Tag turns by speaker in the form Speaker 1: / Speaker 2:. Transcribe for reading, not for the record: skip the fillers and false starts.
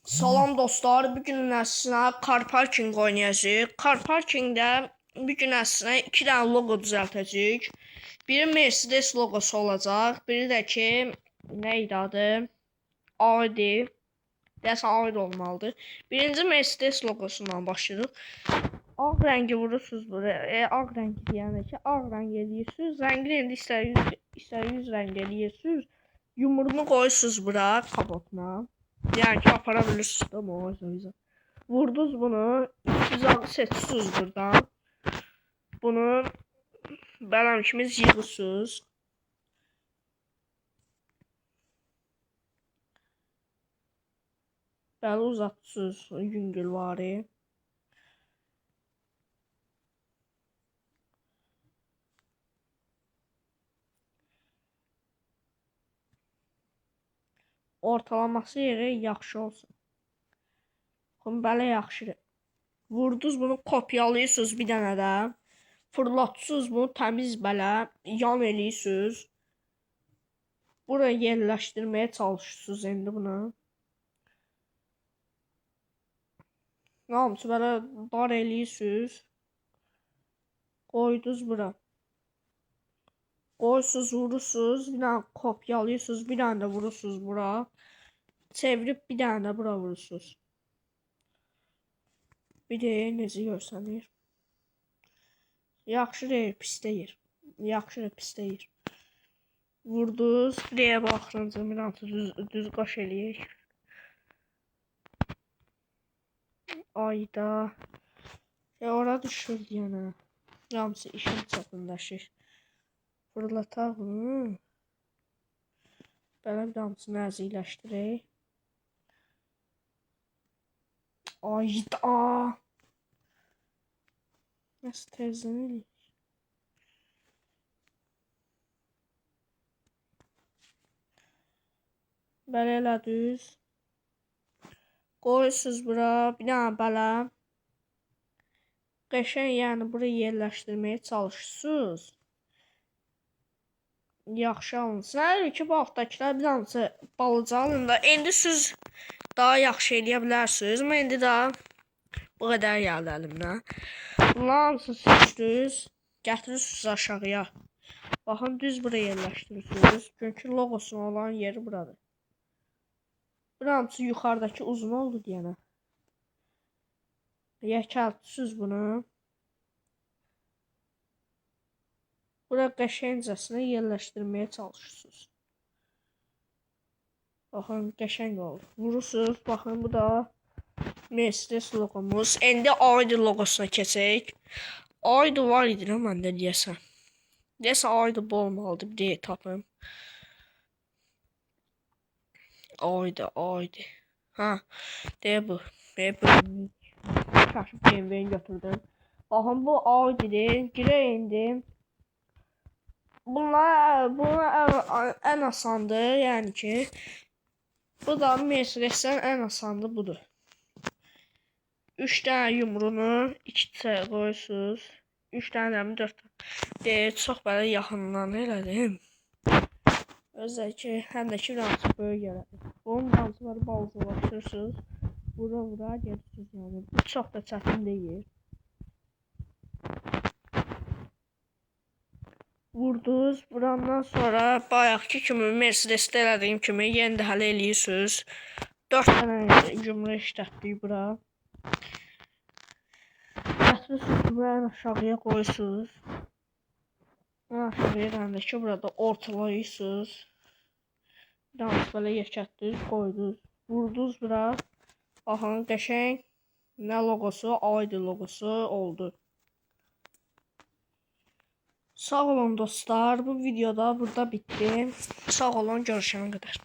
Speaker 1: Salam dostlar, bugün əslində car parking oynayacağıq. Car parkingdə bugün əslində 2 dənə logo düzəltəcəyik. Biri Mercedes logosu olacaq, biri də ki, nə idi adı? Audi. Deyəsən Audi olmalıdır. Birinci Mercedes logosundan başlayırıq. Ağ rəngi vurursunuz buraya. Ağ rəngi deyəndə ki, ağ rəng eləyirsiniz. Rəngini indi istədiyiniz rəng eləyirsiniz. Yumruğunu qoyursunuz bura kapotuna. Yəni ki, apara bilirsiniz də o. Vurdunuz bunu, uzağı seçirsiniz buradan. Bunu bələm kimi yığırsınız. Bəli, uzatsınız yüngülvari. Ortalaması yeri yaxşı olsun. Belə yaxşıdır. Vurdunuz bunu, kopyalayırsınız bir dənə də. Fırlatsınız bunu təmiz belə, yan eləyirsiniz. Buraya yerləşdirməyə çalışırsınız indi bunu. Hamısı belə dar eləyirsiniz. Qoydunuz bura. Qoyursunuz, vurursunuz, bir dənə kopyalayırsınız, bir dənə də vurursunuz bura. Çevirib bir dənə də bura vurursunuz. Bir də necə görsənir. Yaxşı deyir, pis deyir. Yaxşı da pis deyir. Vurdunuz, bir də baxırınca bir dənə düz qaş eləyək. Ayda. Ora düşür yəni. Hamısı işin çapındaşır. Fırlataq bunu. Belə bir hamısını əziləşdirək. Ayda. Nasıl tezdən eləyik? Belə elə düz. Qoyursunuz bura, bir dənə belə. Qəşəng yəni buraya yerləşdirməyə çalışırsınız. Yaxşı alınsın. Hər ki, bu altdakılar bir dənə balaca alında. İndi siz daha yaxşı eləyə bilərsiniz. Amma indi daha bu qədər gəldi əlimdən. Bunların hamısını seçdiniz. Gətirirsiniz aşağıya. Baxın, düz buraya yerləşdirirsiniz. Çünki logosu olan yeri buradır. Bu hamısı yuxarıdakı uzun oldu deyənə. Yekəltirsiniz bunu. Bura qəşəngcəsinə yerləşdirməyə çalışırsınız. Baxın, qəşəng oldu. Vurursunuz, baxın, bu da Mercedes logomuz. İndi Audi logosuna keçək. Audi var idi məndə deyəsən. Deyəsən Audi bu olmalıdır, bir deyə tapım. Audi. Ha, deyə bu. Kaşif BMW'ni götürdüm. Baxın, bu Audi'dir. Girək indi. Bunlar ən asandır, yəni ki. Bu da Mercedes'dən ən asandır budur. 3 dənə yumruğunu 2 qoyursunuz. 3 dənə mi 4 dənə. Çox belə yaxından elədim. Özdə ki, həm də ki, ramsı böyük elədim. Bunun ramsı var, balacalaşdırırsınız. Vura gedirsiniz yəni. Bu çox da çətin deyil. Vurdunuz. Burandan sonra bayaqki kimi Mercedes'də elədiyim kimi yenə də həll eləyirsiniz. 4 dənə cümlə işlətdik bura. Gətirirsiniz buraya, aşağıya qoyursunuz. Aşağıya rəndə ki, burada ortalayırsınız. Dansı belə yekətdiniz, qoydunuz. Vurdunuz bura. Baxın, qəşəng nə logosu, Audi logosu oldu. Sağ olun dostlar, bu videoda burada bitti. Sağ olun, görüşene kadar.